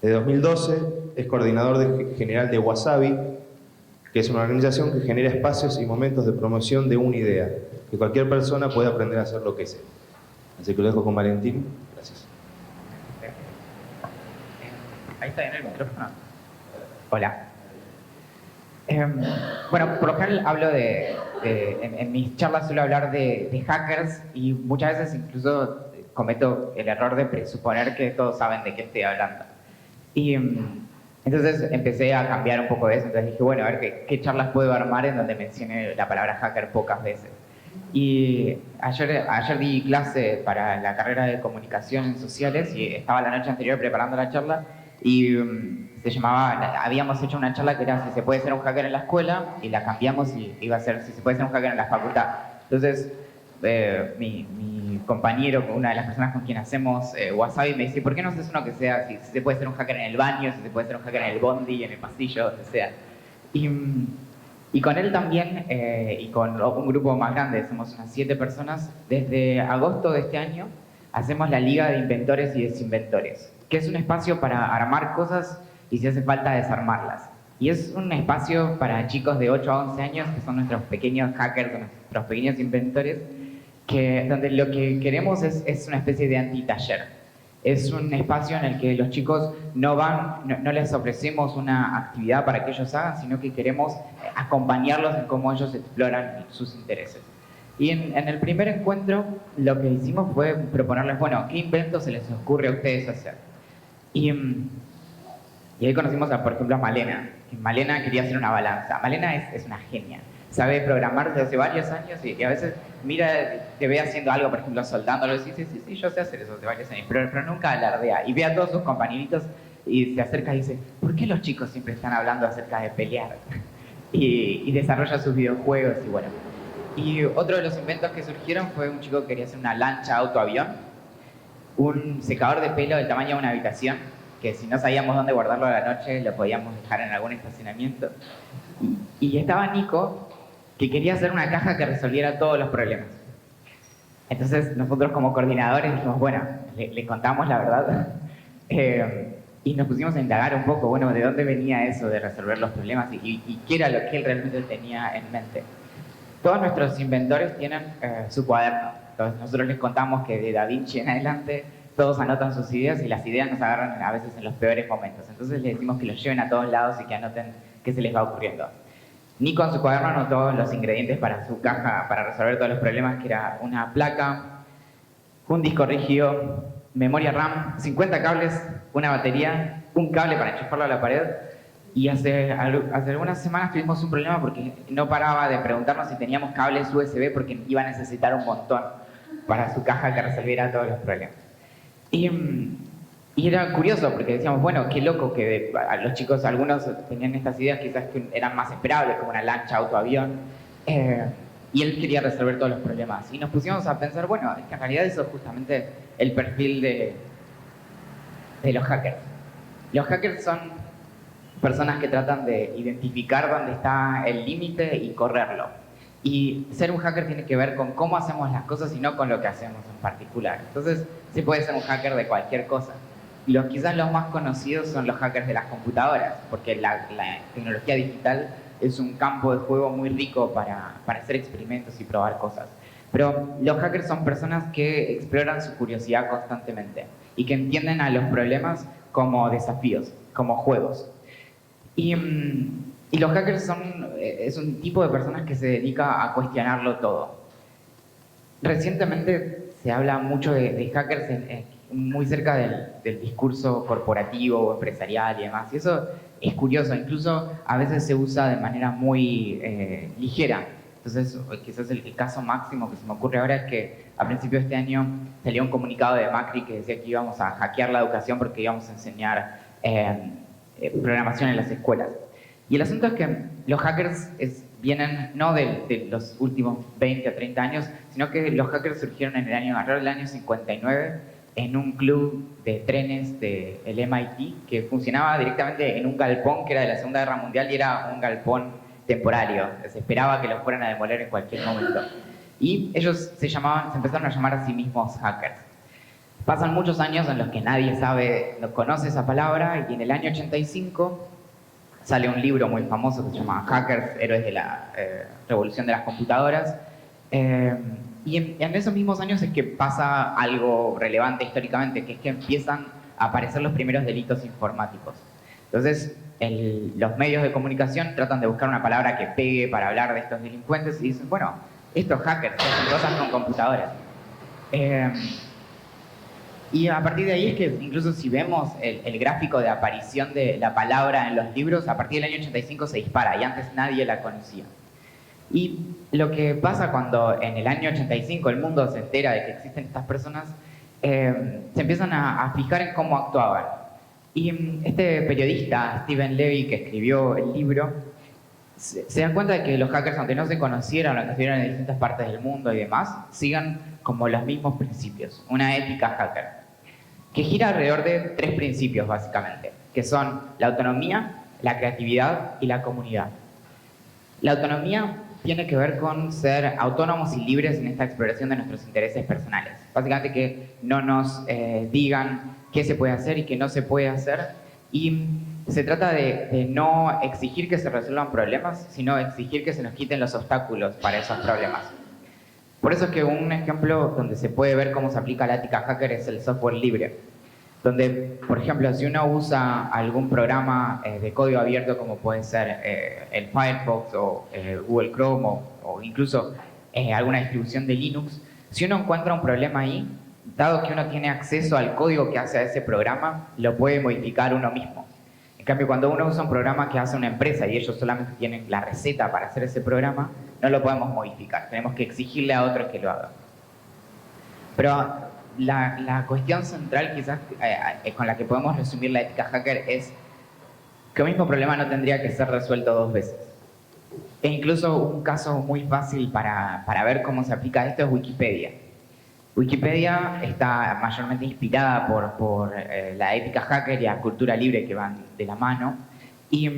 Desde 2012 es coordinador general de Wasabi, que es una organización que genera espacios y momentos de promoción de una idea, que cualquier persona puede aprender a hacer lo que sea. Así que lo dejo con Valentín. Gracias. Ahí está en el micrófono. Hola. Bueno, por lo general hablo en mis charlas suelo hablar de hackers y muchas veces incluso cometo el error de presuponer que todos saben de qué estoy hablando. Y entonces empecé a cambiar un poco de eso. Entonces dije, bueno, a ver qué charlas puedo armar en donde mencione la palabra hacker pocas veces. Y ayer di clase para la carrera de comunicaciones sociales y estaba la noche anterior preparando la charla y se llamaba, habíamos hecho una charla que era si se puede ser un hacker en la escuela y la cambiamos y iba a ser si se puede ser un hacker en la facultad. Entonces mi compañero, una de las personas con quien hacemos Wasabi, me dice, ¿por qué no haces uno que sea, si se puede ser un hacker en el baño, si se puede ser un hacker en el bondi, en el pasillo, donde sea? Y con él también, y con un grupo más grande, somos unas 7 personas, desde agosto de este año hacemos la Liga de Inventores y Desinventores, que es un espacio para armar cosas y si hace falta desarmarlas. Y es un espacio para chicos de 8 a 11 años, que son nuestros pequeños hackers, nuestros pequeños inventores, donde lo que queremos es una especie de antitaller. Es un espacio en el que los chicos no les ofrecemos una actividad para que ellos hagan, sino que queremos acompañarlos en cómo ellos exploran sus intereses. Y en el primer encuentro lo que hicimos fue proponerles, bueno, ¿qué inventos se les ocurre a ustedes hacer? Y ahí conocimos, por ejemplo, a Malena. Malena quería hacer una balanza. Malena es una genia. Sabe programar desde hace varios años y a veces mira, te ve haciendo algo, por ejemplo, soldándolo y dice, sí, yo sé hacer eso hace varios años, pero nunca alardea. Y ve a todos sus compañeritos y se acerca y dice, ¿por qué los chicos siempre están hablando acerca de pelear? Y desarrolla sus videojuegos y bueno. Y otro de los inventos que surgieron fue un chico que quería hacer una lancha autoavión, un secador de pelo del tamaño de una habitación, que si no sabíamos dónde guardarlo a la noche, lo podíamos dejar en algún estacionamiento. Y estaba Nico, que quería hacer una caja que resolviera todos los problemas. Entonces nosotros como coordinadores dijimos, bueno, le contamos la verdad y nos pusimos a indagar un poco, bueno, de dónde venía eso de resolver los problemas y qué era lo que él realmente tenía en mente. Todos nuestros inventores tienen su cuaderno. Entonces nosotros les contamos que de Da Vinci en adelante todos anotan sus ideas y las ideas nos agarran a veces en los peores momentos. Entonces les decimos que los lleven a todos lados y que anoten qué se les va ocurriendo. Nico en su cuaderno anotó los ingredientes para su caja para resolver todos los problemas, que era una placa, un disco rígido, memoria RAM, 50 cables, una batería, un cable para enchufarlo a la pared. Y hace algunas semanas tuvimos un problema porque no paraba de preguntarnos si teníamos cables USB porque iba a necesitar un montón para su caja que resolviera todos los problemas. Y era curioso porque decíamos, bueno, qué loco que a los chicos, algunos tenían estas ideas quizás que eran más esperables, como una lancha, autoavión, y él quería resolver todos los problemas. Y nos pusimos a pensar, bueno, es que en realidad eso es justamente el perfil de los hackers. Los hackers son personas que tratan de identificar dónde está el límite y correrlo. Y ser un hacker tiene que ver con cómo hacemos las cosas y no con lo que hacemos en particular. Entonces, se puede ser un hacker de cualquier cosa. Quizás los más conocidos son los hackers de las computadoras, porque la tecnología digital es un campo de juego muy rico para hacer experimentos y probar cosas. Pero los hackers son personas que exploran su curiosidad constantemente y que entienden a los problemas como desafíos, como juegos. Y los hackers es un tipo de personas que se dedica a cuestionarlo todo. Recientemente se habla mucho de hackers muy cerca del discurso corporativo o empresarial y demás. Y eso es curioso, incluso a veces se usa de manera muy ligera. Entonces, quizás el caso máximo que se me ocurre ahora es que a principios de este año salió un comunicado de Macri que decía que íbamos a hackear la educación porque íbamos a enseñar programación en las escuelas. Y el asunto es que los hackers vienen no de los últimos 20 o 30 años, sino que los hackers surgieron alrededor del año 59 en un club de trenes del MIT que funcionaba directamente en un galpón que era de la Segunda Guerra Mundial y era un galpón temporario. Se esperaba que los fueran a demoler en cualquier momento. Y ellos se empezaron a llamar a sí mismos hackers. Pasan muchos años en los que nadie sabe, no conoce esa palabra, y en el año 85 sale un libro muy famoso que se llama Hackers, Héroes de la Revolución de las Computadoras. Y en esos mismos años es que pasa algo relevante históricamente, que es que empiezan a aparecer los primeros delitos informáticos. Entonces, los medios de comunicación tratan de buscar una palabra que pegue para hablar de estos delincuentes y dicen, bueno, estos hackers hacen cosas con computadoras. Y a partir de ahí es que incluso si vemos el gráfico de aparición de la palabra en los libros, a partir del año 85 se dispara y antes nadie la conocía. Y lo que pasa cuando en el año 85 el mundo se entera de que existen estas personas, se empiezan a fijar en cómo actuaban. Y este periodista, Steven Levy, que escribió el libro, se da cuenta de que los hackers, aunque no se conocieran o que estuvieran en distintas partes del mundo y demás, sigan como los mismos principios, una ética hacker, que gira alrededor de 3 principios básicamente, que son la autonomía, la creatividad y la comunidad. La autonomía tiene que ver con ser autónomos y libres en esta exploración de nuestros intereses personales. Básicamente que no nos digan qué se puede hacer y qué no se puede hacer. Y se trata de no exigir que se resuelvan problemas, sino exigir que se nos quiten los obstáculos para esos problemas. Por eso es que un ejemplo donde se puede ver cómo se aplica la ética hacker es el software libre. Donde, por ejemplo, si uno usa algún programa de código abierto como puede ser el Firefox o Google Chrome o incluso alguna distribución de Linux, si uno encuentra un problema ahí, dado que uno tiene acceso al código que hace a ese programa, lo puede modificar uno mismo. En cambio, cuando uno usa un programa que hace una empresa y ellos solamente tienen la receta para hacer ese programa, no lo podemos modificar. Tenemos que exigirle a otros que lo hagan. Pero la cuestión central quizás con la que podemos resumir la ética hacker es que el mismo problema no tendría que ser resuelto 2 veces. E incluso un caso muy fácil para ver cómo se aplica esto es Wikipedia. Wikipedia está mayormente inspirada por la ética hacker y la cultura libre que van de la mano, y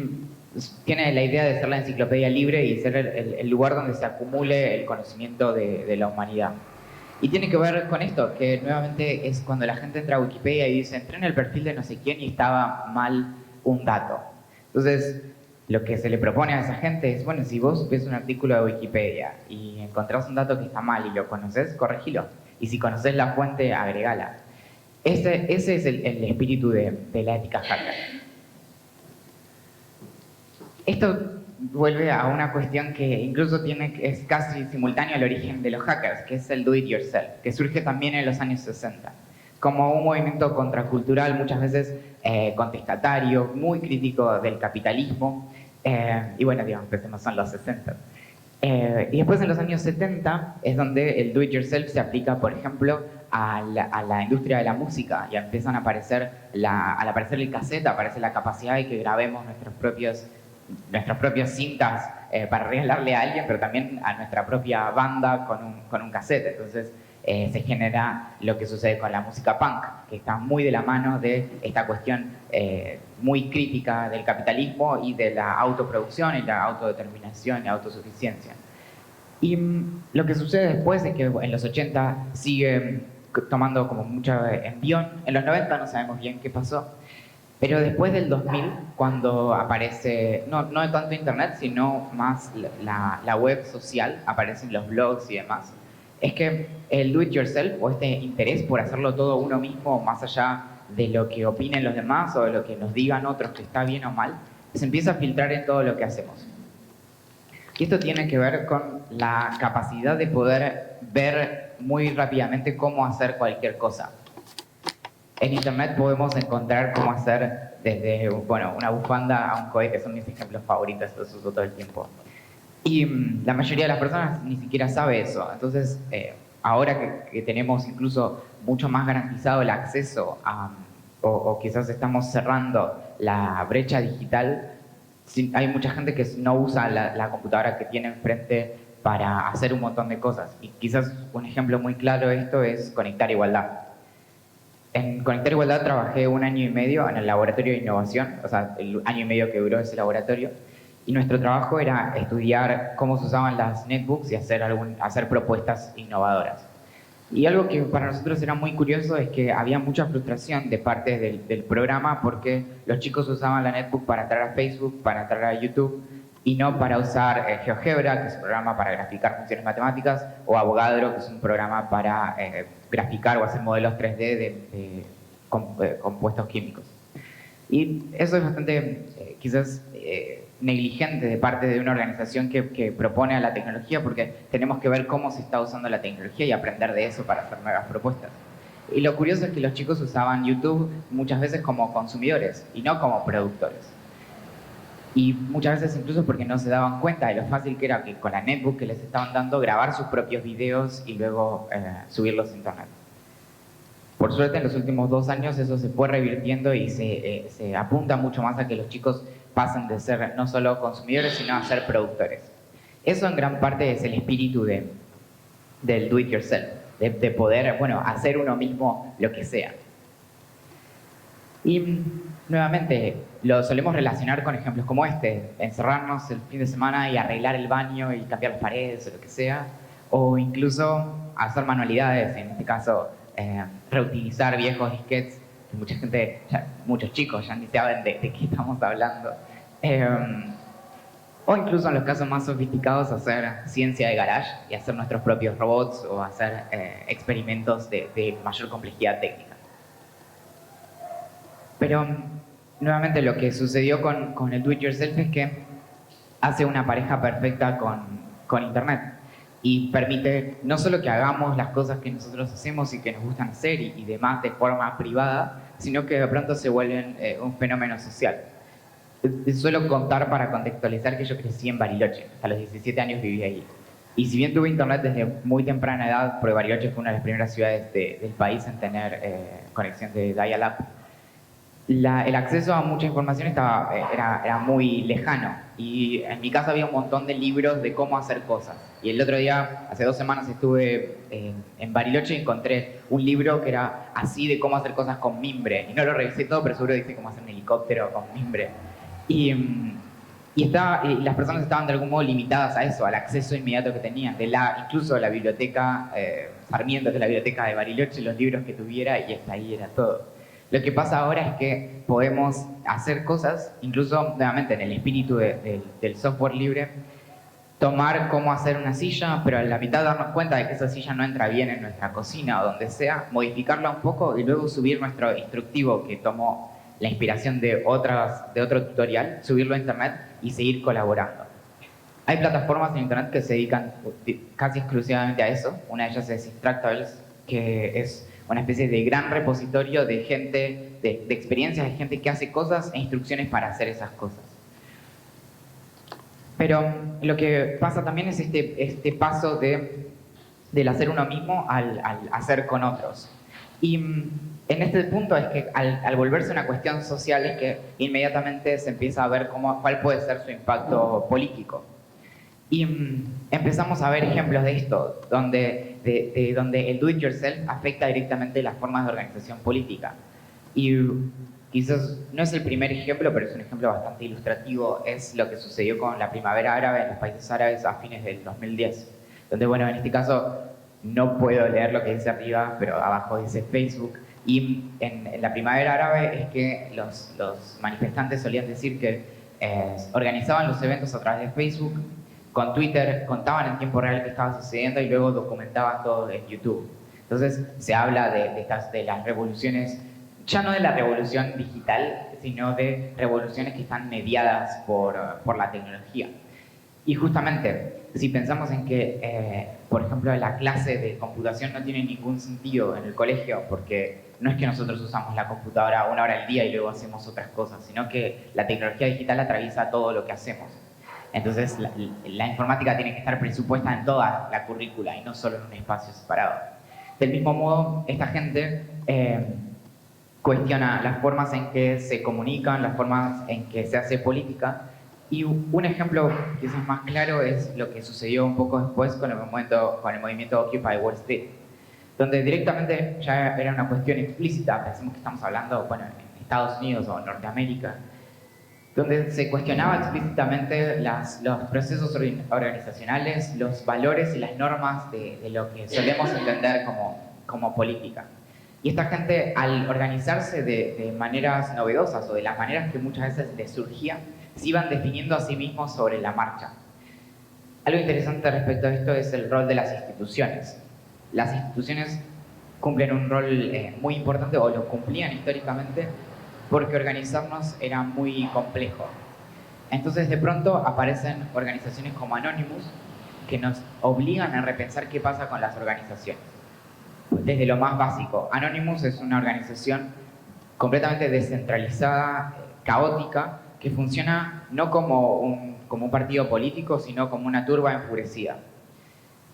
tiene la idea de ser la enciclopedia libre y ser el lugar donde se acumule el conocimiento de la humanidad. Y tiene que ver con esto, que nuevamente es cuando la gente entra a Wikipedia y dice, entré en el perfil de no sé quién y estaba mal un dato. Entonces, lo que se le propone a esa gente es, bueno, si vos ves un artículo de Wikipedia y encontrás un dato que está mal y lo conoces, corregilo. Y si conoces la fuente, agregala. Ese es el espíritu de la ética hacker. Esto vuelve a una cuestión que incluso es casi simultánea al origen de los hackers, que es el do it yourself, que surge también en los años 60, como un movimiento contracultural, muchas veces contestatario, muy crítico del capitalismo, y bueno, digamos, empecemos en los 60. Y después en los años 70 es donde el do it yourself se aplica, por ejemplo, a la industria de la música, y empiezan a aparecer, al aparecer el cassette, aparece la capacidad de que grabemos nuestras propias cintas para regalarle a alguien, pero también a nuestra propia banda con un cassette. Entonces se genera lo que sucede con la música punk, que está muy de la mano de esta cuestión muy crítica del capitalismo y de la autoproducción y la autodeterminación y la autosuficiencia. Y lo que sucede después es que en los 80 sigue tomando como mucho envión. En los 90 no sabemos bien qué pasó. Pero después del 2000, cuando aparece, no tanto internet, sino más la web social, aparecen los blogs y demás, es que el do it yourself, o este interés por hacerlo todo uno mismo, más allá de lo que opinen los demás o de lo que nos digan otros que está bien o mal, se empieza a filtrar en todo lo que hacemos. Y esto tiene que ver con la capacidad de poder ver muy rápidamente cómo hacer cualquier cosa. En internet podemos encontrar cómo hacer desde una bufanda a un cohete, son mis ejemplos favoritos, los uso todo el tiempo. Y la mayoría de las personas ni siquiera sabe eso. Entonces, ahora que tenemos incluso mucho más garantizado el acceso o quizás estamos cerrando la brecha digital, hay mucha gente que no usa la computadora que tiene enfrente para hacer un montón de cosas. Y quizás un ejemplo muy claro de esto es Conectar Igualdad. En Conectar Igualdad trabajé 1 año y medio en el laboratorio de innovación, o sea, el año y medio que duró ese laboratorio, y nuestro trabajo era estudiar cómo se usaban las netbooks y hacer propuestas innovadoras. Y algo que para nosotros era muy curioso es que había mucha frustración de parte del programa porque los chicos usaban la netbook para entrar a Facebook, para entrar a YouTube y no para usar GeoGebra, que es un programa para graficar funciones matemáticas, o Avogadro, que es un programa para graficar o hacer modelos 3D de compuestos químicos. Y eso es bastante, quizás, negligente de parte de una organización que propone a la tecnología, porque tenemos que ver cómo se está usando la tecnología y aprender de eso para hacer nuevas propuestas. Y lo curioso es que los chicos usaban YouTube muchas veces como consumidores y no como productores. Y muchas veces incluso porque no se daban cuenta de lo fácil que era que con la netbook que les estaban dando grabar sus propios videos y luego subirlos a internet. Por suerte, en los últimos 2 años eso se fue revirtiendo y se apunta mucho más a que los chicos pasen de ser no solo consumidores, sino a ser productores. Eso en gran parte es el espíritu del do it yourself, de poder, bueno, hacer uno mismo lo que sea. Y nuevamente, lo solemos relacionar con ejemplos como este, encerrarnos el fin de semana y arreglar el baño y cambiar las paredes o lo que sea, o incluso hacer manualidades, en este caso reutilizar viejos disquetes, que mucha gente, muchos chicos ya ni saben de qué estamos hablando. O incluso en los casos más sofisticados hacer ciencia de garage y hacer nuestros propios robots o hacer experimentos de mayor complejidad técnica. Pero nuevamente lo que sucedió con el do it yourself es que hace una pareja perfecta con Internet y permite no solo que hagamos las cosas que nosotros hacemos y que nos gustan hacer y demás de forma privada, sino que de pronto se vuelven un fenómeno social. Suelo contar para contextualizar que yo crecí en Bariloche, hasta los 17 años viví ahí. Y si bien tuve internet desde muy temprana edad, porque Bariloche fue una de las primeras ciudades del país en tener conexión de dial-up, el acceso a mucha información era muy lejano y en mi casa había un montón de libros de cómo hacer cosas. Y el otro día, hace 2 semanas, estuve en Bariloche y encontré un libro que era así de cómo hacer cosas con mimbre. Y no lo revisé todo, pero seguro dice cómo hacer un helicóptero con mimbre. Y las personas estaban de algún modo limitadas a eso, al acceso inmediato que tenían. Incluso la biblioteca Sarmiento, que es la biblioteca de Bariloche, los libros que tuviera y hasta ahí era todo. Lo que pasa ahora es que podemos hacer cosas, incluso nuevamente en el espíritu del software libre, tomar cómo hacer una silla, pero a la mitad darnos cuenta de que esa silla no entra bien en nuestra cocina o donde sea, modificarla un poco y luego subir nuestro instructivo que tomó la inspiración de otro tutorial, subirlo a internet y seguir colaborando. Hay plataformas en internet que se dedican casi exclusivamente a eso. Una de ellas es Instructables, que es una especie de gran repositorio de gente, de experiencias de gente que hace cosas e instrucciones para hacer esas cosas. Pero lo que pasa también es este paso del hacer uno mismo al hacer con otros. Y en este punto es que al volverse una cuestión social es que inmediatamente se empieza a ver cuál puede ser su impacto político. Y empezamos a ver ejemplos de esto, donde el do it yourself afecta directamente las formas de organización política. Y quizás no es el primer ejemplo, pero es un ejemplo bastante ilustrativo, es lo que sucedió con la primavera árabe en los países árabes a fines del 2010. Donde, bueno, en este caso no puedo leer lo que dice arriba, pero abajo dice Facebook. Y en la primavera árabe es que los manifestantes solían decir que organizaban los eventos a través de Facebook, con Twitter, contaban en tiempo real qué estaba sucediendo y luego documentaban todo en YouTube. Entonces se habla de las revoluciones, ya no de la revolución digital, sino de revoluciones que están mediadas por la tecnología. Y justamente, si pensamos en que, por ejemplo, la clase de computación no tiene ningún sentido en el colegio, porque no es que nosotros usamos la computadora 1 hora al día y luego hacemos otras cosas, sino que la tecnología digital atraviesa todo lo que hacemos. Entonces, la informática tiene que estar presupuesta en toda la currícula y no solo en un espacio separado. Del mismo modo, esta gente cuestiona las formas en que se comunican, las formas en que se hace política. Y un ejemplo quizás más claro es lo que sucedió un poco después con el movimiento Occupy Wall Street, donde directamente ya era una cuestión explícita. Pensemos que estamos hablando, bueno, en Estados Unidos o Norteamérica, donde se cuestionaba explícitamente los procesos organizacionales, los valores y las normas de lo que solemos entender como política. Y esta gente, al organizarse de maneras novedosas o de las maneras que muchas veces les surgía, se iban definiendo a sí mismos sobre la marcha. Algo interesante respecto a esto es el rol de las instituciones. Las instituciones cumplen un rol muy importante, o lo cumplían históricamente, porque organizarnos era muy complejo. Entonces de pronto aparecen organizaciones como Anonymous que nos obligan a repensar qué pasa con las organizaciones. Desde lo más básico, Anonymous es una organización completamente descentralizada, caótica, que funciona no como un partido político, sino como una turba enfurecida.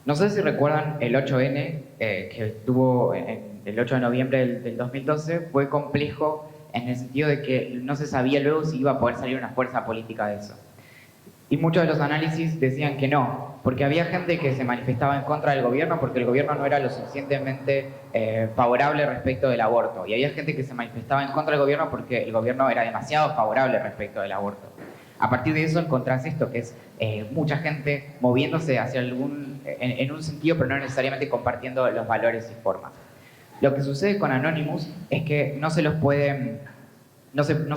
No sé si recuerdan el 8N que tuvo el 8 de noviembre del 2012, fue complejo en el sentido de que no se sabía luego si iba a poder salir una fuerza política de eso. Y muchos de los análisis decían que no, porque había gente que se manifestaba en contra del gobierno porque el gobierno no era lo suficientemente favorable respecto del aborto. Y había gente que se manifestaba en contra del gobierno porque el gobierno era demasiado favorable respecto del aborto. A partir de eso encontrás esto, que es mucha gente moviéndose hacia en un sentido, pero no necesariamente compartiendo los valores y formas. Lo que sucede con Anonymous es que no se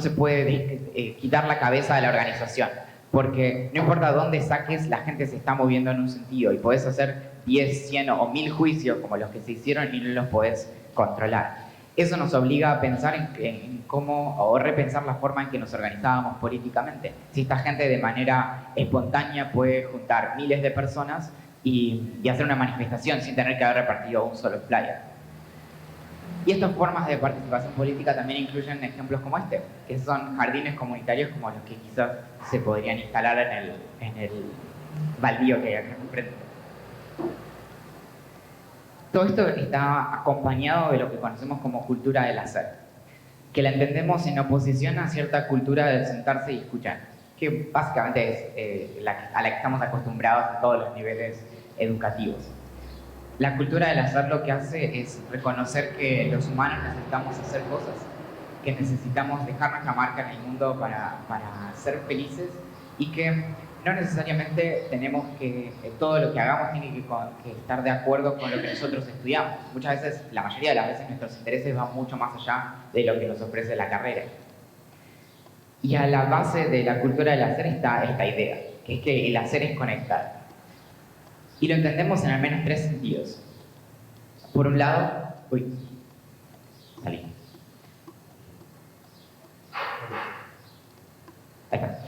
puede quitar la cabeza de la organización, porque no importa dónde saques, la gente se está moviendo en un sentido y podés hacer 10, 100 o 1000 juicios como los que se hicieron y no los podés controlar. Eso nos obliga a pensar en cómo, o repensar la forma en que nos organizábamos políticamente. Si esta gente de manera espontánea puede juntar miles de personas y hacer una manifestación sin tener que haber repartido un solo flyer. Y estas formas de participación política también incluyen ejemplos como este, que son jardines comunitarios como los que quizás se podrían instalar en el baldío que hay acá enfrente. Todo esto está acompañado de lo que conocemos como cultura del hacer, que la entendemos en oposición a cierta cultura del sentarse y escuchar, que básicamente es a la que estamos acostumbrados a todos los niveles educativos. La cultura del hacer lo que hace es reconocer que los humanos necesitamos hacer cosas, que necesitamos dejar nuestra marca en el mundo para ser felices y que no necesariamente tenemos que, todo lo que hagamos tiene que estar de acuerdo con lo que nosotros estudiamos. Muchas veces, la mayoría de las veces, nuestros intereses van mucho más allá de lo que nos ofrece la carrera. Y a la base de la cultura del hacer está esta idea, que es que el hacer es conectar. Y lo entendemos en al menos 3 sentidos. Por un lado, salí. Ahí está.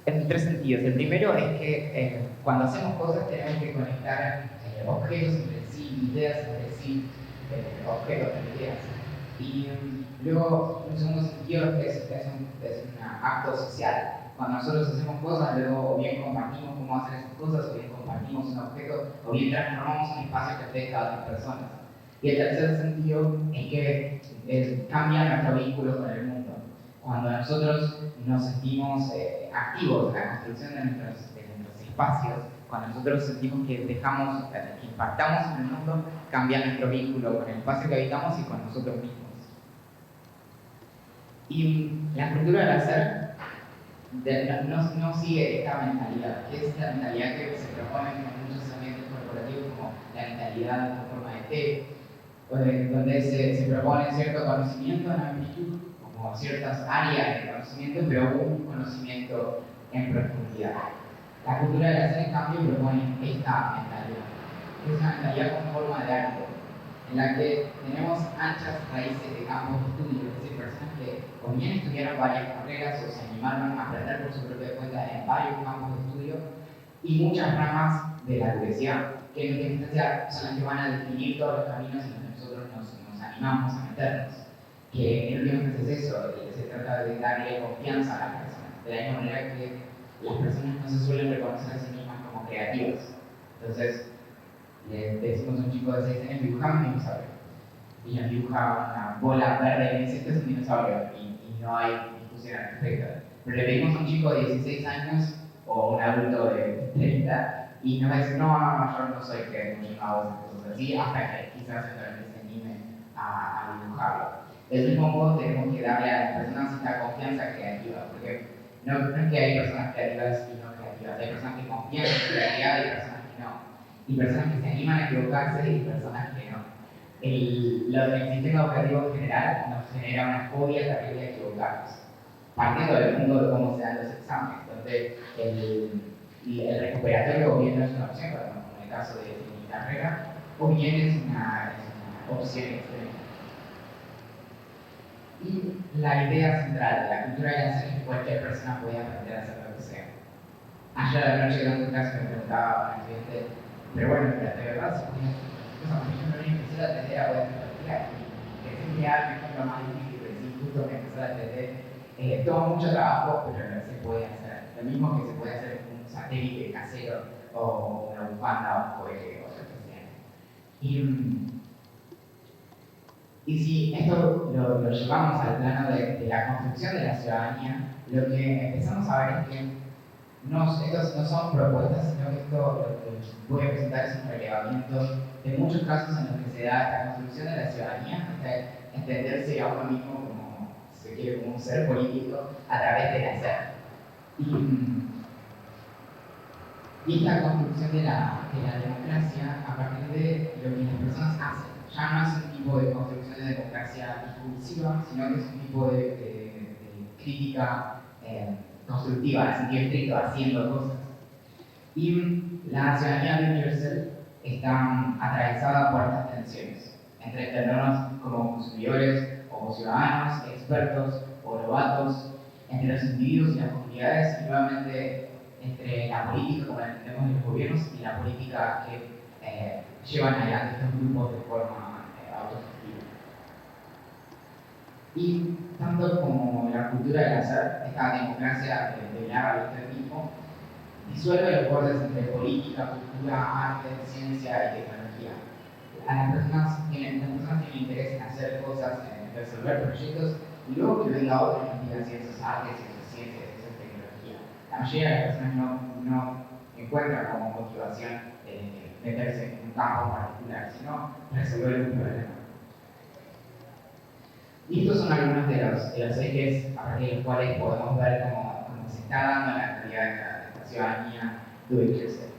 En 3 sentidos. El primero es que cuando hacemos cosas tenemos que conectar objetos entre sí, ideas entre sí, objetos entre ideas. Y luego, un segundo sentido es un acto social. Cuando nosotros hacemos cosas, luego o bien compartimos cómo hacer esas cosas, o bien compartimos un objeto, o bien transformamos un espacio que afecta a otras personas. Y el tercer sentido es que cambia nuestro vínculo con el mundo. Cuando nosotros nos sentimos activos en la construcción de nuestros espacios, cuando nosotros sentimos que que impactamos en el mundo, cambia nuestro vínculo con el espacio que habitamos y con nosotros mismos. Y la cultura del hacer no sigue esta mentalidad, que es la mentalidad que se propone en muchos ambientes corporativos, como la mentalidad en forma de T, donde se propone cierto conocimiento en amplitud, como ciertas áreas de conocimiento, pero un conocimiento en profundidad. La cultura del hacer, en cambio, propone esta mentalidad, que es una mentalidad con forma de arco, en la que tenemos anchas raíces de campos de estudio, es decir, personas que o bien estudiaron varias carreras o se animaron a aprender por su propia cuenta en varios campos de estudio, y muchas ramas de la universidad, que en última instancia son las que van a definir todos los caminos en los que nosotros nos animamos a meternos. Que en última instancia es eso, se trata de darle confianza a las personas, de la misma manera que las personas no se suelen reconocer a sí mismas como creativas. Entonces, le decimos a un chico de 6 años, dibujame un dinosaurio. Y nos dibuja una bola verde y dice, este es un dinosaurio, y no hay discusión al respecto. Pero le pedimos a un chico de 16 años o un adulto de 30 y nos va a decir, no, yo no soy creativo, yo no hago esas cosas así, hasta que quizás se anime a dibujarlo. Del mismo modo, tenemos que darle a las personas esta confianza creativa, porque no es que hay personas creativas y no creativas, hay personas que confían en su creatividad y hay personas que no. Y personas que se animan a equivocarse y personas que no. El sistema educativo en general nos genera una fobia terrible a equivocarnos. Partiendo del mundo de cómo se dan los exámenes, donde el recuperatorio bien no es una opción, como en el caso de mi carrera, o bien es una opción extrema. Y la idea central de la cultura de hacer es que cualquier persona puede aprender a hacer lo que sea. Ayer a la noche dando un caso me preguntaba a un estudiante, pero bueno, de verdad, si tienes yo no empecé la TD a poder practicar y que siempre hay un ejemplo más difícil, pero sí, justo que empezó la TD, toma mucho trabajo, pero se puede hacer. Lo mismo que se puede hacer con un satélite casero o una bufanda o lo que sea. Y si esto lo llevamos al plano de la construcción de la ciudadanía, lo que empezamos a ver es que estos no son propuestas, sino que esto lo que voy a presentar es un relevamiento de muchos casos en los que se da la construcción de la ciudadanía, hasta entenderse a uno mismo como, si se quiere, como un ser político a través del hacer. Y esta construcción de la democracia a partir de lo que las personas hacen. Ya no es un tipo de construcción de democracia discursiva, sino que es un tipo de crítica constructiva, en sentido estricto, haciendo cosas. Y la ciudadanía universal está atravesada por estas tensiones entre entendernos como consumidores o ciudadanos, expertos o novatos, entre los individuos y las comunidades, y nuevamente entre la política, como la entendemos en los gobiernos, y la política que llevan adelante estos grupos de forma autogestiva. Y tanto como la cultura del hacer, esta democracia de largo extremismo, disuelve los bordes entre política, cultura, arte, ciencia y tecnología. Las personas tienen interés en hacer cosas, en resolver proyectos, y luego que venga otro y nos diga si eso es arte, si eso es ciencia, si eso es tecnología. La mayoría de las personas no encuentran como motivación meterse en un campo particular, sino resolver un problema. Y estos son algunos de los ejes a partir de los cuales podemos ver cómo se está dando la actividad de la ciudadanía do it yourself.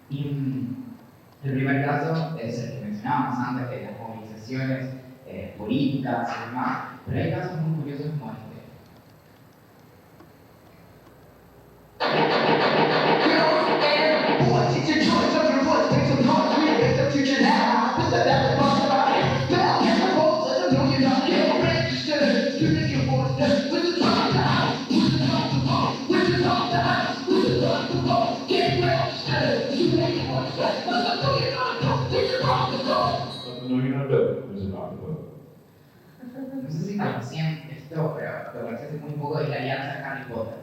Y el primer caso es el que mencionábamos antes de las movilizaciones políticas y demás, pero hay casos muy curiosos como este. No sé si conocían esto, pero lo conocí hace muy poco, es la Alianza Harry Potter.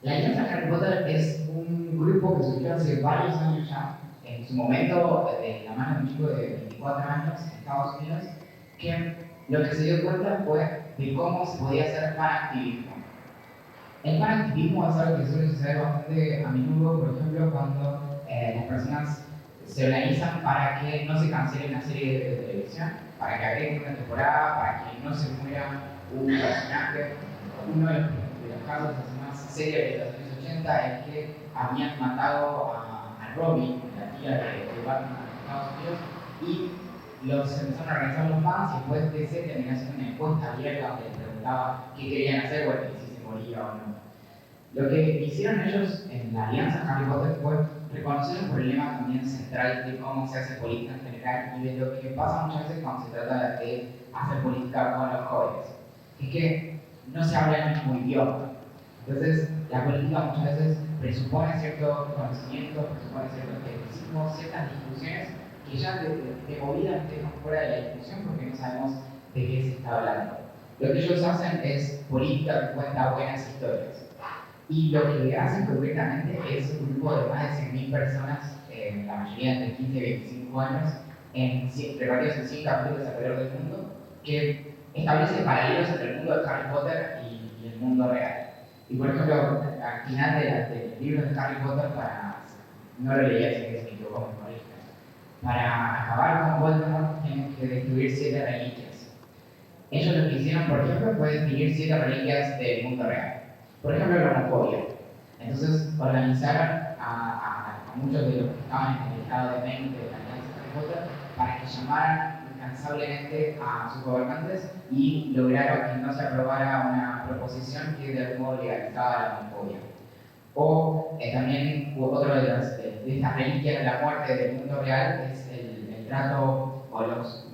La Alianza Harry Potter es un grupo que surgió hace varios años ya, en su momento de la mano de un chico de 24 años en Estados Unidos, que lo que se dio cuenta fue de cómo se podía hacer panactivismo. El panactivismo es algo que suele suceder bastante a menudo, por ejemplo, cuando las personas se organizan para que no se cancele una serie de televisión, para que agreguen una temporada, para que no se muera un personaje. Uno de los casos más serios de los años 80 es que habían matado a Robin, la tía de Batman en Estados Unidos, y los empezaron a organizar los fans, y después de ese terminó haciendo una encuesta abierta donde les preguntaba qué querían hacer, bueno, y si se moría o no. Lo que hicieron ellos en la Alianza Harry Potter fue reconocer un problema también central de cómo se hace política en general y de lo que pasa muchas veces cuando se trata de hacer política con los jóvenes. Es que no se habla el mismo idioma. Entonces, la política muchas veces presupone cierto conocimiento, presupone cierto tecnicismo, ciertas discusiones que ya de movida nos dejan fuera de la discusión porque no sabemos de qué se está hablando. Lo que ellos hacen es política que cuenta buenas historias. Y lo que hacen concretamente es un grupo de más de 100.000 personas, la mayoría entre 15 y 25 años, repartidos en 100 capítulos alrededor del mundo, que establece paralelos entre el mundo de Harry Potter y el mundo real. Y por ejemplo, al final del libro de Harry Potter, no lo leí así que se me equivocó mi colegio, para acabar con Voldemort tienen que destruir 7 reliquias. Ellos lo que hicieron, por ejemplo, fue destruir 7 reliquias del mundo real. Por ejemplo, la homofobia. Entonces organizaron a muchos de los que estaban en el estado de mente de la Alianza Harry Potter para que llamaran incansablemente a sus gobernantes y lograron que no se aprobara una proposición que de algún modo legalizaba la homofobia. O también otro de estas reliquias de la muerte del mundo real es el trato o las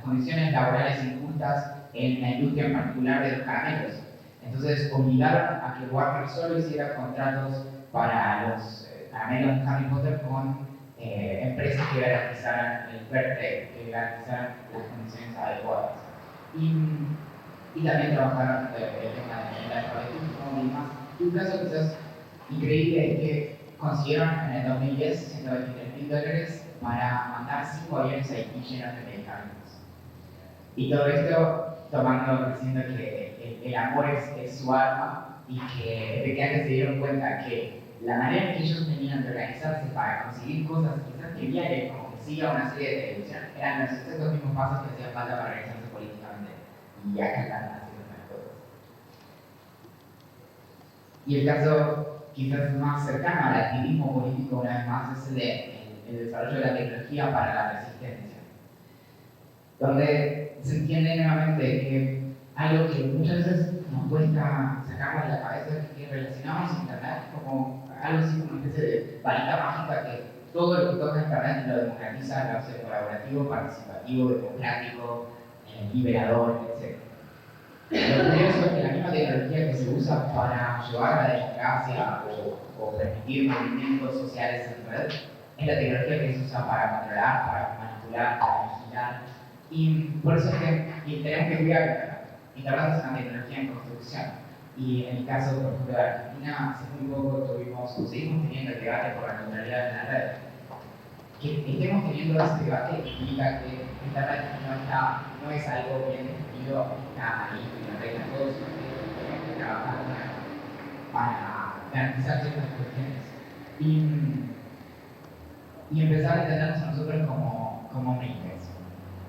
condiciones laborales injustas en la industria en particular de los caramelos. Entonces obligaron a que Warner solo hiciera contratos para los caramelos de Harry Potter con empresas que garantizaran el fair trade, que garantizaran las condiciones adecuadas. Y también trabajaron el tema del alfabetismo y demás. Y un caso quizás increíble es que consiguieron en el 2010 $123,000 para mandar 5 aviones a Haití llenos de medicamentos. Y todo esto diciendo que el amor es su arma y que efectivamente se dieron cuenta que la manera en que ellos tenían de organizarse para conseguir cosas quizás triviales, como que siga una serie de televisión, eran estos mismos pasos que hacían falta para organizarse políticamente. Y acá están haciendo estas cosas. Y el caso quizás más cercano al activismo político, una vez más, es el desarrollo de la tecnología para la resistencia, donde se entiende nuevamente que algo que muchas veces nos cuesta sacarnos de la cabeza es que relacionamos Internet como algo así como una especie de varita mágica que todo lo que toca Internet lo democratiza, lo hace colaborativo, participativo, democrático, liberador, etc. Lo curioso es que la misma tecnología que se usa para llevar a la democracia o permitir movimientos sociales en red es la tecnología que se usa para controlar, para manipular, para vigilar. Y por eso es que tenemos que cuidar Internet es una tecnología en construcción. Y en el caso, por ejemplo, de Argentina, hace muy poco seguimos teniendo el debate por la neutralidad en la red. Que estemos teniendo ese debate implica que Internet no es algo bien definido, está ahí y lo arregla todo, sino que tenemos que trabajar para garantizar ciertas cuestiones. Y empezar a entendernos a nosotros como makers.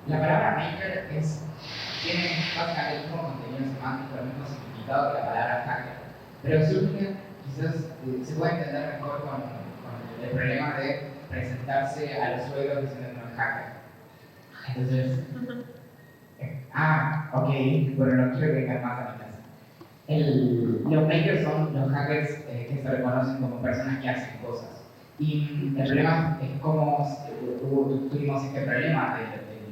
La palabra maker tiene básicamente el mismo contenido semántico, el mismo significado que la palabra hacker, pero surge, quizás se puede entender mejor con el problema de presentarse a los suegros diciendo que no es hacker. Entonces, ok, bueno, no quiero que vengan más a mi casa. Los makers son los hackers que se reconocen como personas que hacen cosas. Y el problema es cómo tuvimos este problema de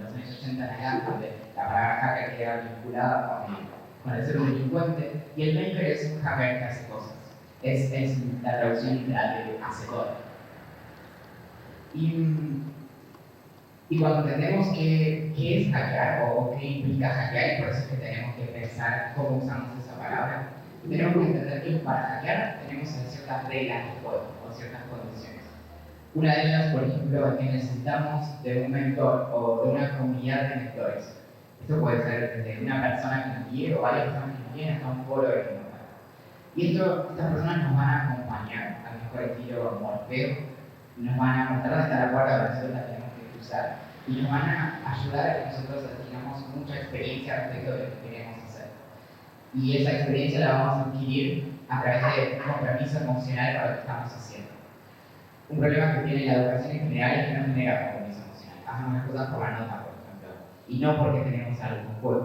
los años 80 en adelante, donde la palabra hacker queda vinculada con el ser un delincuente, y el maker es un hacker que hace cosas. Es la traducción literal de hacedor. Y cuando entendemos qué es hackear o qué implica hackear, y por eso es que tenemos que pensar cómo usamos esa palabra, tenemos que entender que para hackear tenemos ciertas reglas de juego o ciertas condiciones. Una de ellas, por ejemplo, es que necesitamos de un mentor o de una comunidad de mentores. Esto puede ser desde una persona que nos guíe o varias personas que nos guíen hasta un foro de comunidad. Y estas personas nos van a acompañar, al mejor estilo Morfeo, nos van a mostrar dónde está la puerta para nosotros la tenemos que cruzar y nos van a ayudar a que nosotros tengamos mucha experiencia respecto de lo que queremos hacer. Y esa experiencia la vamos a adquirir a través de un compromiso emocional para lo que estamos haciendo. Un problema que tiene la educación en general es que no genera compromiso emocional. Hacemos las cosas por la nota, por ejemplo, y no porque tenemos algo en juego.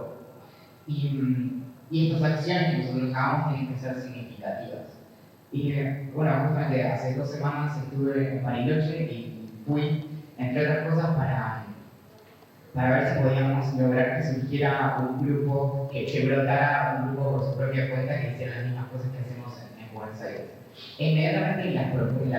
Y estas acciones que nosotros hagamos tienen que ser significativas. Y bueno, justamente hace 2 semanas estuve en Bariloche y fui, entre otras cosas, para ver si podíamos lograr que surgiera un grupo, que brotara un grupo por su propia cuenta que hiciera las mismas cosas que hacemos en Buenos Aires. E inmediatamente en la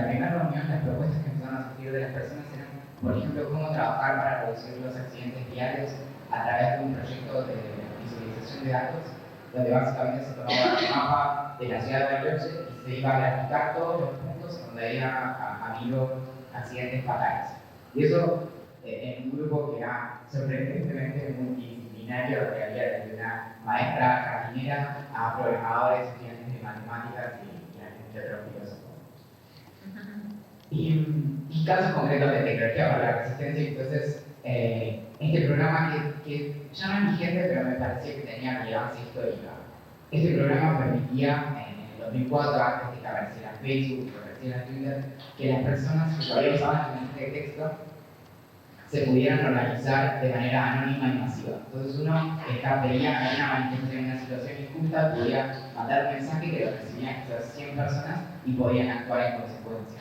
primera reunión, las propuestas que empezaron a surgir de las personas eran, por ejemplo, cómo trabajar para reducir los accidentes diarios a través de un proyecto de visualización de datos, donde básicamente se tomaba el mapa de la ciudad de Bariloche y se iba a graficar todos los puntos donde había habido accidentes fatales. Y eso en un grupo que era sorprendentemente multidisciplinario, que había desde una maestra jardinera a programadores, estudiantes de matemáticas y otros filósofos. Y casos concretos de tecnología para la resistencia, entonces este programa que ya no es vigente, pero me parecía que tenía relevancia histórica. Este programa permitía, en el 2004, antes de que apareciera Facebook, que apareciera Twitter, que las personas que todavía usaban el mensaje de texto se pudieran organizar de manera anónima y masiva. Entonces uno veía en una manifestación, en una situación injusta, podía mandar un mensaje que lo recibían quizás 100 personas y podían actuar en consecuencia.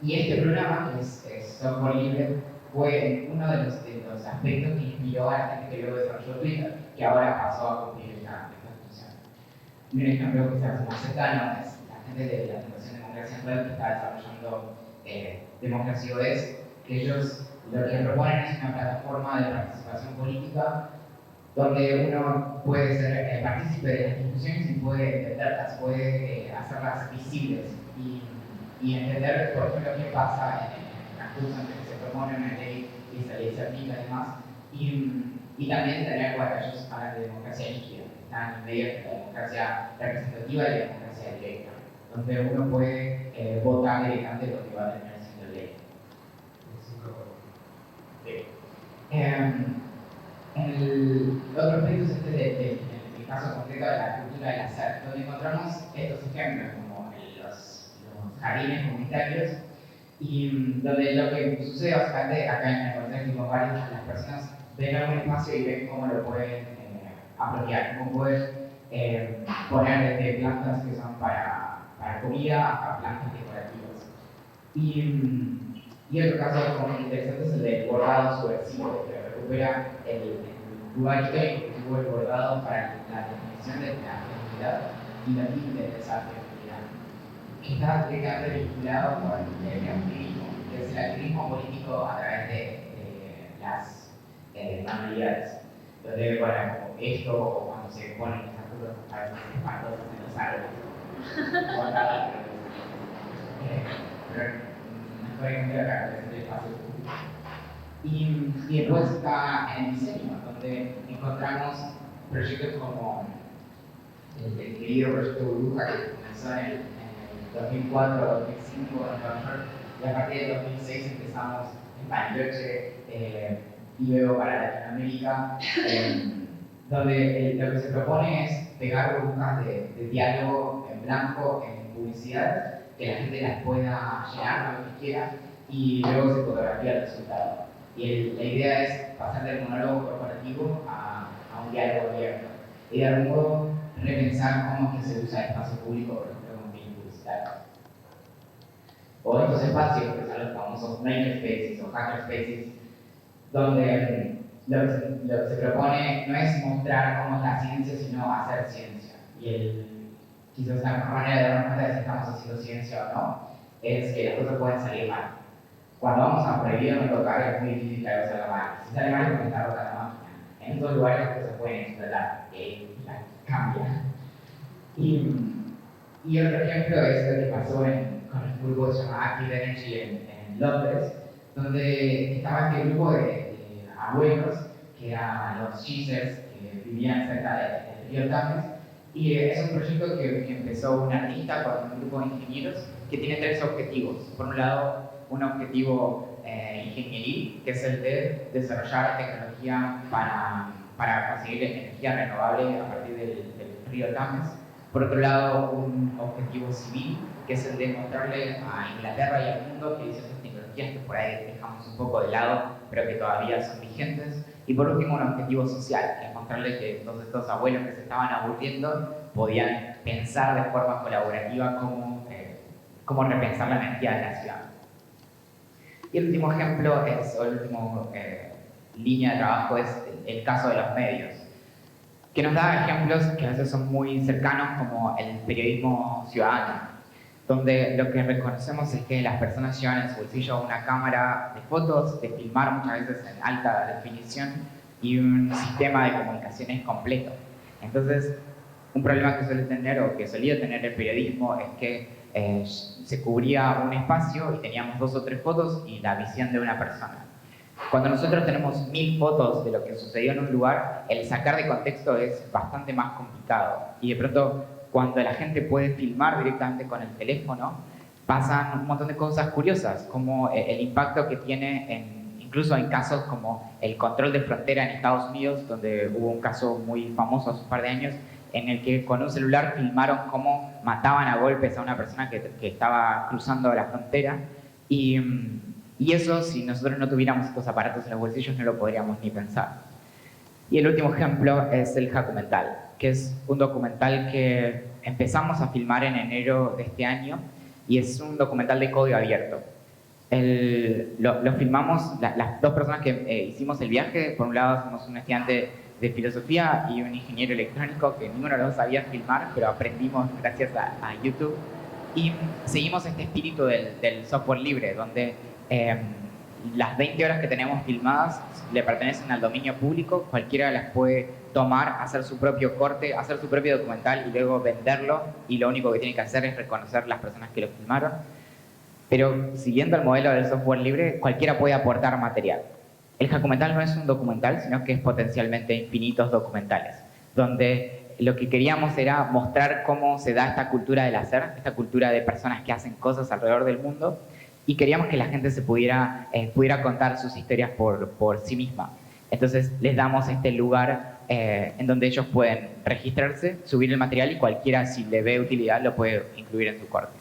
Y este programa, que es software libre, fue uno de los aspectos que inspiró a la gente que luego desarrolló Twitter, que ahora pasó a cumplir esta función. Un ejemplo que se hace más cercano es la gente de la Fundación Democracia en Red, que está desarrollando Democracia OS, que ellos lo que proponen es una plataforma de participación política donde uno puede ser partícipe de las discusiones y puede entenderlas, puede hacerlas visibles y entender, por ejemplo, qué pasa en el transcurso en que se propone una ley y esa ley se aplica y demás. Y también tener, bueno, ellos hablan de democracia líquida, están en medio de la democracia representativa y la democracia directa, donde uno puede votar directamente lo que va a terminar siendo ley. El otro aspecto es en el caso concreto de la cultura del hacer, donde encontramos estos ejemplos como los jardines comunitarios y donde lo que sucede básicamente acá en el contexto varios, las personas ven algún espacio y ven cómo lo pueden apropiar, cómo pueden poner desde plantas que son para comida hasta plantas decorativas. Y otro caso como interesante es el del bordado subversivo, que recupera el lugar histórico que tuvo el bordado para la definición de la feminidad y la límite de esa feminidad, que está directamente vinculado con el activismo, que es el activismo político a través de las manualidades. Donde, bueno, como esto, o cuando se ponen estas cosas a veces espantosas en los árboles, bordadas, pero por ejemplo, acá es el espacio público. Y después está en el diseño, donde encontramos proyectos como el querido proyecto Burbuja, que comenzó en el 2004, 2005 en Nueva York, y a partir del 2006 empezamos en Bariloche y luego para Latinoamérica, donde lo que se propone es pegar burbujas de diálogo en blanco en publicidad, que la gente las pueda llenar lo que quiera y luego se fotografía el resultado. Y la idea es pasar del monólogo corporativo a un diálogo abierto y de algún modo repensar cómo es que se usa el espacio público, por ejemplo, con fines publicitarios. O estos espacios, que son los famosos makerspaces o hackerspaces, donde lo que se propone no es mostrar cómo es la ciencia, sino hacer ciencia. Y quizás la mejor manera de darnos cuenta de si estamos haciendo ciencia o no es que las cosas pueden salir mal. Cuando vamos a prohibir no tocar es muy difícil que algo salga mal. Si sale mal es porque está rota la máquina. En estos lugares las cosas pueden explotar, la cambia. Y otro ejemplo es lo que pasó con el grupo que se llama Active Energy en Londres, donde estaba este grupo de abuelos que eran los Cheezers, que vivían cerca del río Tames. Y es un proyecto que empezó un artista con un grupo de ingenieros que tiene tres objetivos. Por un lado, un objetivo ingenieril, que es el de desarrollar tecnología para conseguir energía renovable a partir del río Tames. Por otro lado, un objetivo civil, que es el de mostrarle a Inglaterra y al mundo que hay ciertas tecnologías que por ahí dejamos un poco de lado, pero que todavía son vigentes. Y por último, un objetivo social, que es mostrarle que todos estos abuelos que se estaban aburriendo podían pensar de forma colaborativa cómo repensar la energía de la ciudad. Y el último ejemplo o la última línea de trabajo es el caso de los medios, que nos da ejemplos que a veces son muy cercanos, como el periodismo ciudadano, donde lo que reconocemos es que las personas llevan en su bolsillo una cámara de fotos, de filmar muchas veces en alta definición y un sistema de comunicaciones completo. Entonces, un problema que suele tener o que solía tener el periodismo es que se cubría un espacio y teníamos 2 o 3 fotos y la visión de una persona. Cuando nosotros tenemos 1000 fotos de lo que sucedió en un lugar, el sacar de contexto es bastante más complicado. Y de pronto, cuando la gente puede filmar directamente con el teléfono, pasan un montón de cosas curiosas, como el impacto que tiene incluso en casos como el control de frontera en Estados Unidos, donde hubo un caso muy famoso hace un par de años, en el que con un celular filmaron cómo mataban a golpes a una persona que estaba cruzando la frontera. Y eso, si nosotros no tuviéramos estos aparatos en los bolsillos, no lo podríamos ni pensar. Y el último ejemplo es el Documental, que es un documental que empezamos a filmar en enero de este año y es un documental de código abierto. Lo filmamos, las dos personas que hicimos el viaje, por un lado somos un estudiante de filosofía y un ingeniero electrónico que ninguno de los dos sabía filmar, pero aprendimos gracias a YouTube. Y seguimos este espíritu del software libre, donde las 20 horas que tenemos filmadas le pertenecen al dominio público, cualquiera las puede tomar, hacer su propio corte, hacer su propio documental y luego venderlo, y lo único que tiene que hacer es reconocer las personas que lo filmaron. Pero siguiendo el modelo del software libre, cualquiera puede aportar material. El documental no es un documental, sino que es potencialmente infinitos documentales, donde lo que queríamos era mostrar cómo se da esta cultura del hacer, esta cultura de personas que hacen cosas alrededor del mundo, y queríamos que la gente se pudiera contar sus historias por sí misma. Entonces les damos este lugar en donde ellos pueden registrarse, subir el material y cualquiera, si le ve utilidad, lo puede incluir en su corte.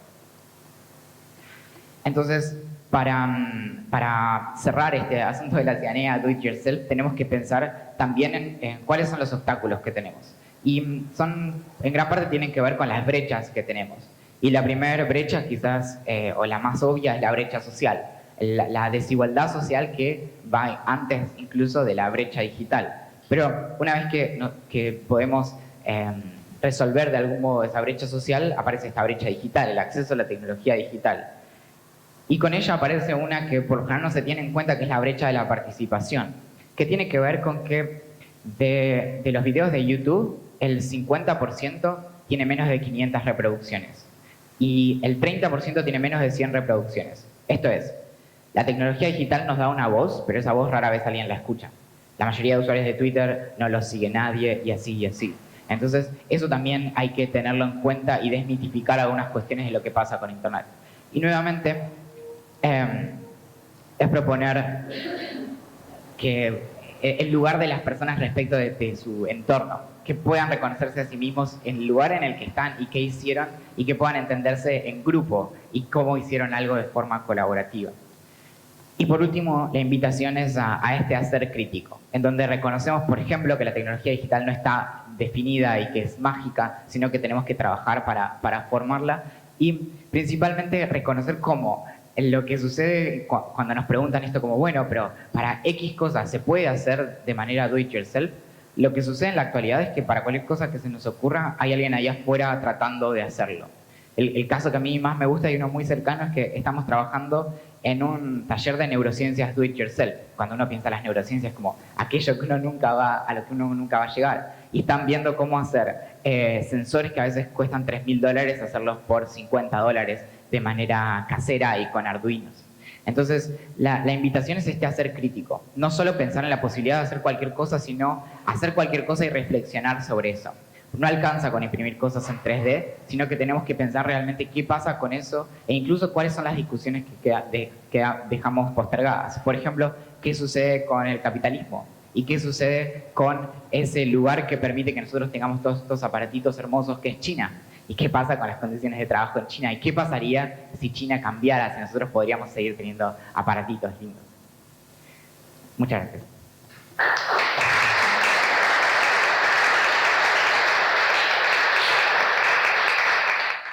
Entonces, para cerrar este asunto de la ciudadanía do it yourself, tenemos que pensar también en cuáles son los obstáculos que tenemos. Y en gran parte tienen que ver con las brechas que tenemos. Y la primera brecha quizás, o la más obvia, es la brecha social. La desigualdad social que va antes incluso de la brecha digital. Pero una vez que podemos resolver de algún modo esa brecha social, aparece esta brecha digital, el acceso a la tecnología digital. Y con ella aparece una que por lo general no se tiene en cuenta, que es la brecha de la participación, que tiene que ver con que de los videos de YouTube, el 50% tiene menos de 500 reproducciones y el 30% tiene menos de 100 reproducciones. Esto es, la tecnología digital nos da una voz, pero esa voz rara vez alguien la escucha. La mayoría de usuarios de Twitter no los sigue nadie, y así y así. Entonces, eso también hay que tenerlo en cuenta y desmitificar algunas cuestiones de lo que pasa con Internet. Y nuevamente, es proponer que el lugar de las personas respecto de su entorno, que puedan reconocerse a sí mismos en el lugar en el que están y qué hicieron, y que puedan entenderse en grupo y cómo hicieron algo de forma colaborativa. Y por último, la invitación es a este hacer crítico, en donde reconocemos, por ejemplo, que la tecnología digital no está definida y que es mágica, sino que tenemos que trabajar para formarla, y principalmente reconocer cómo lo que sucede cuando nos preguntan esto como, bueno, pero para X cosas se puede hacer de manera do it yourself. Lo que sucede en la actualidad es que para cualquier cosa que se nos ocurra hay alguien allá afuera tratando de hacerlo. El caso que a mí más me gusta y uno muy cercano es que estamos trabajando en un taller de neurociencias do it yourself. Cuando uno piensa en las neurociencias como aquello que a lo que uno nunca va a llegar. Y están viendo cómo hacer sensores que a veces cuestan $3.000, hacerlos por $50 de manera casera y con arduinos. Entonces, la invitación es hacer crítico. No solo pensar en la posibilidad de hacer cualquier cosa, sino hacer cualquier cosa y reflexionar sobre eso. No alcanza con imprimir cosas en 3D, sino que tenemos que pensar realmente qué pasa con eso e incluso cuáles son las discusiones que dejamos postergadas. Por ejemplo, qué sucede con el capitalismo y qué sucede con ese lugar que permite que nosotros tengamos todos estos aparatitos hermosos que es China. ¿Y qué pasa con las condiciones de trabajo en China? ¿Y qué pasaría si China cambiara, si nosotros podríamos seguir teniendo aparatitos lindos? Muchas gracias.